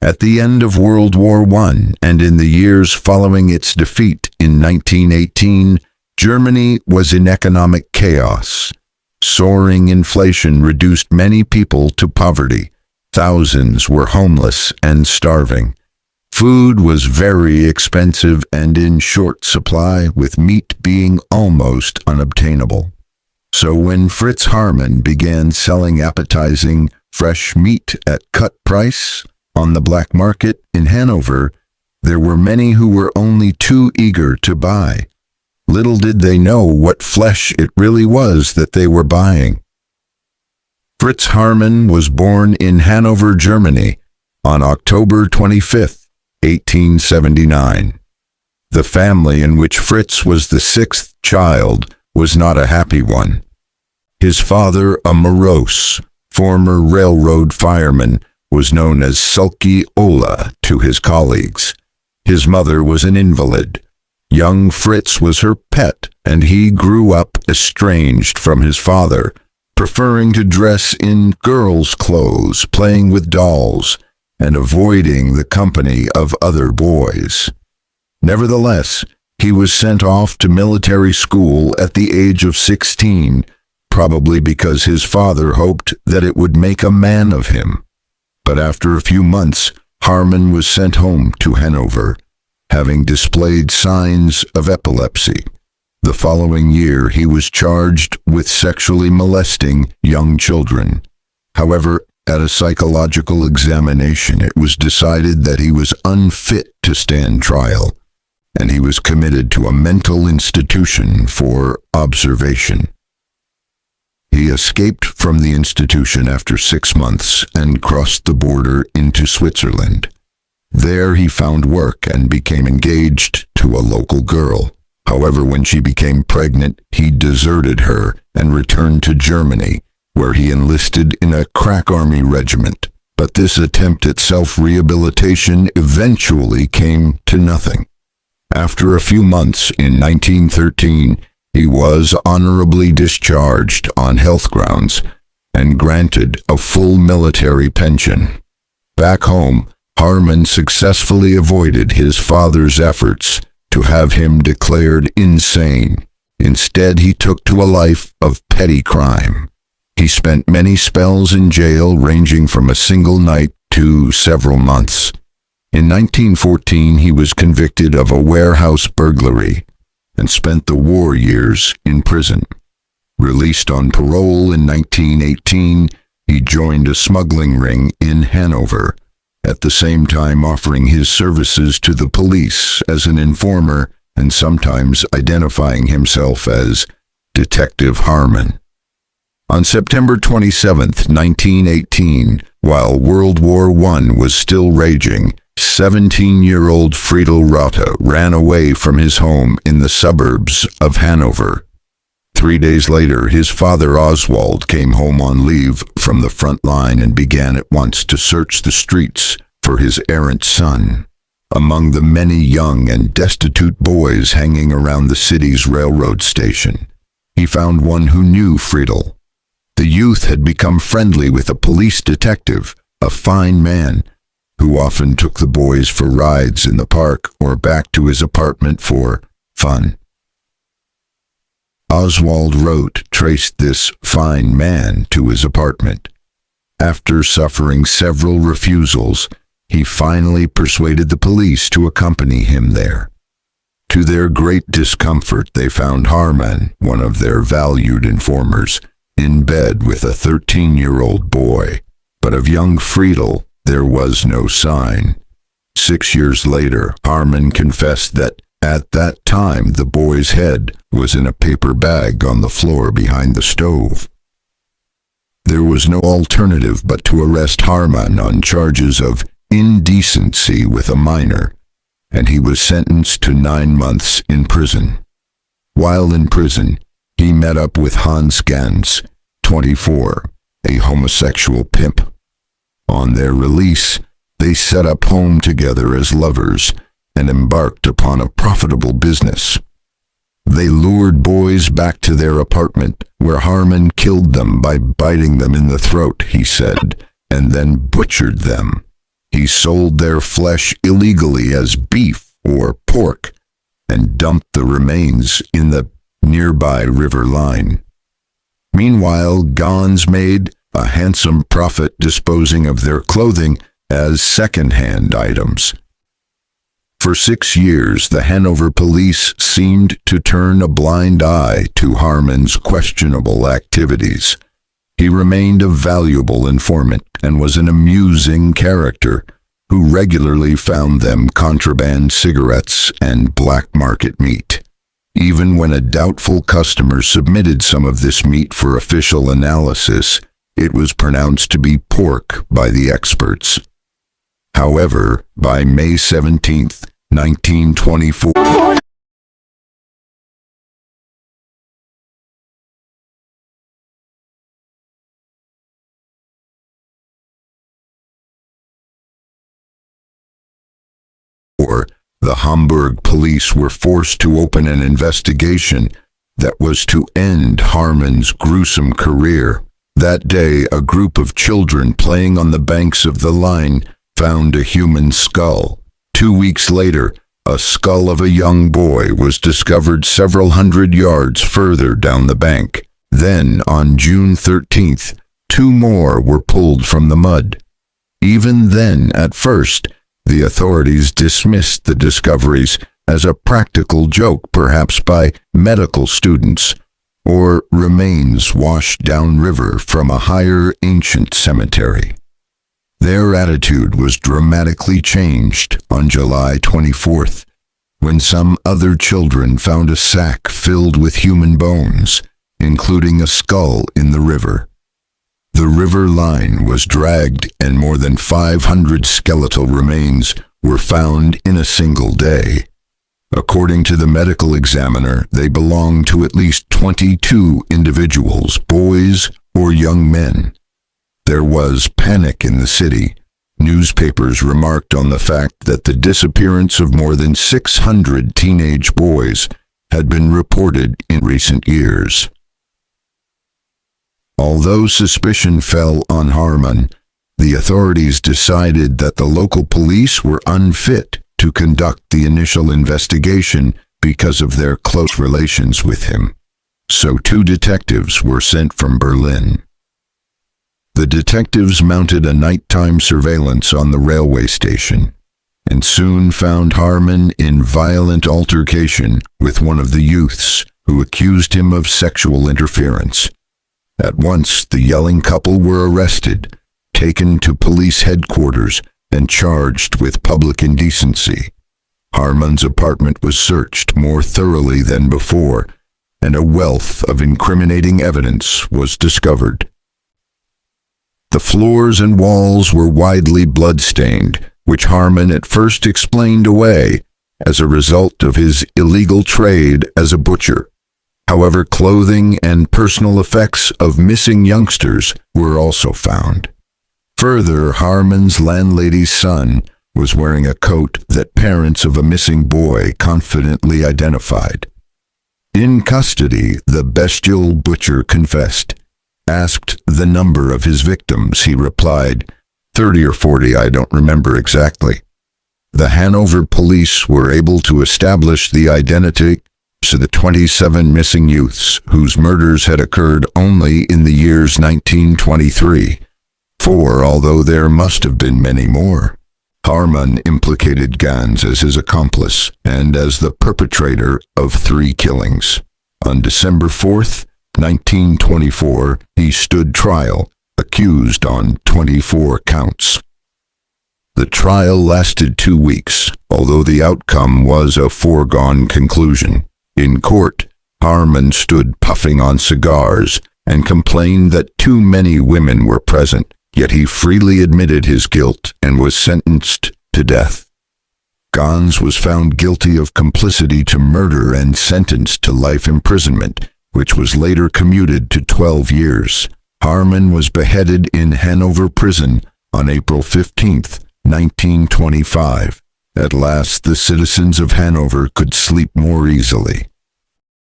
At the end of World War I and in the years following its defeat in 1918, Germany was in economic chaos. Soaring inflation reduced many people to poverty. Thousands were homeless and starving. Food was very expensive and in short supply, with meat being almost unobtainable. So when Fritz Haarmann began selling appetizing, fresh meat at cut price on the black market in Hanover, there were many who were only too eager to buy. Little did they know what flesh it really was that they were buying. Fritz Haarmann was born in Hanover, Germany, on October 25, 1879. The family in which Fritz was the sixth child was not a happy one. His father, a morose, former railroad fireman, was known as Sulky Ola to his colleagues. His mother was an invalid. Young Fritz was her pet, and he grew up estranged from his father, preferring to dress in girls' clothes, playing with dolls, and avoiding the company of other boys. Nevertheless, he was sent off to military school at the age of 16, probably because his father hoped that it would make a man of him. But after a few months, Haarmann was sent home to Hanover, having displayed signs of epilepsy. The following year, he was charged with sexually molesting young children. However, at a psychological examination, it was decided that he was unfit to stand trial, and he was committed to a mental institution for observation. He escaped from the institution after 6 months and crossed the border into Switzerland. There he found work and became engaged to a local girl. However, when she became pregnant, he deserted her and returned to Germany, where he enlisted in a crack army regiment. But this attempt at self-rehabilitation eventually came to nothing. After a few months, in 1913, he was honorably discharged on health grounds and granted a full military pension. Back home, Haarmann successfully avoided his father's efforts to have him declared insane. Instead, he took to a life of petty crime. He spent many spells in jail, ranging from a single night to several months. In 1914, he was convicted of a warehouse burglary and spent the war years in prison. Released on parole in 1918, he joined a smuggling ring in Hanover, at the same time offering his services to the police as an informer and sometimes identifying himself as Detective Haarmann. On September 27, 1918, while World War I was still raging, 17-year-old Friedel Rothe ran away from his home in the suburbs of Hanover. 3 days later, his father Oswald came home on leave from the front line and began at once to search the streets for his errant son. Among the many young and destitute boys hanging around the city's railroad station, he found one who knew Friedel. The youth had become friendly with a police detective, a fine man, who often took the boys for rides in the park or back to his apartment for fun. Oswald Roth traced this fine man to his apartment. After suffering several refusals, he finally persuaded the police to accompany him there. To their great discomfort, they found Haarmann, one of their valued informers, in bed with a 13-year-old boy, but of young Friedel there was no sign. 6 years later, Haarmann confessed that at that time the boy's head was in a paper bag on the floor behind the stove. There was no alternative but to arrest Haarmann on charges of indecency with a minor, and he was sentenced to 9 months in prison. While in prison, he met up with Hans Gans, 24, a homosexual pimp. On their release, they set up home together as lovers and embarked upon a profitable business. They lured boys back to their apartment, where Haarmann killed them by biting them in the throat, he said, and then butchered them. He sold their flesh illegally as beef or pork and dumped the remains in the nearby river line. Meanwhile, Gans made a handsome profit disposing of their clothing as second-hand items. For 6 years, the Hannover police seemed to turn a blind eye to Haarmann's questionable activities. He remained a valuable informant and was an amusing character who regularly found them contraband cigarettes and black market meat. Even when a doubtful customer submitted some of this meat for official analysis, it was pronounced to be pork by the experts. However, by May 17, 1924, the Hamburg police were forced to open an investigation that was to end Haarmann's gruesome career. That day, a group of children playing on the banks of the Line found a human skull. 2 weeks later, a skull of a young boy was discovered several hundred yards further down the bank. Then, on June 13th, 2 more were pulled from the mud. Even then, at first, the authorities dismissed the discoveries as a practical joke, perhaps by medical students, or remains washed downriver from a higher ancient cemetery. Their attitude was dramatically changed on July 24th, when some other children found a sack filled with human bones, including a skull in the river. The river line was dragged and more than 500 skeletal remains were found in a single day. According to the medical examiner, they belonged to at least 22 individuals, boys or young men. There was panic in the city. Newspapers remarked on the fact that the disappearance of more than 600 teenage boys had been reported in recent years. Although suspicion fell on Haarmann, the authorities decided that the local police were unfit to conduct the initial investigation because of their close relations with him. So 2 detectives were sent from Berlin. The detectives mounted a nighttime surveillance on the railway station and soon found Haarmann in violent altercation with one of the youths who accused him of sexual interference. At once, the yelling couple were arrested, taken to police headquarters, and charged with public indecency. Haarmann's apartment was searched more thoroughly than before, and a wealth of incriminating evidence was discovered. The floors and walls were widely blood-stained, which Haarmann at first explained away as a result of his illegal trade as a butcher. However, clothing and personal effects of missing youngsters were also found. Further, Haarmann's landlady's son was wearing a coat that parents of a missing boy confidently identified. In custody, the bestial butcher confessed. Asked the number of his victims, he replied, 30 or 40, I don't remember exactly. The Hannover police were able to establish the identity of the 27 missing youths whose murders had occurred only in the years 1923. Although there must have been many more. Haarmann implicated Gans as his accomplice and as the perpetrator of 3 killings. On December 4th, 1924, he stood trial, accused on 24 counts. The trial lasted 2 weeks, although the outcome was a foregone conclusion. In court, Haarmann stood puffing on cigars and complained that too many women were present, yet he freely admitted his guilt and was sentenced to death. Gans was found guilty of complicity to murder and sentenced to life imprisonment, which was later commuted to 12 years. Haarmann was beheaded in Hannover prison on April 15, 1925. At last, the citizens of Hannover could sleep more easily.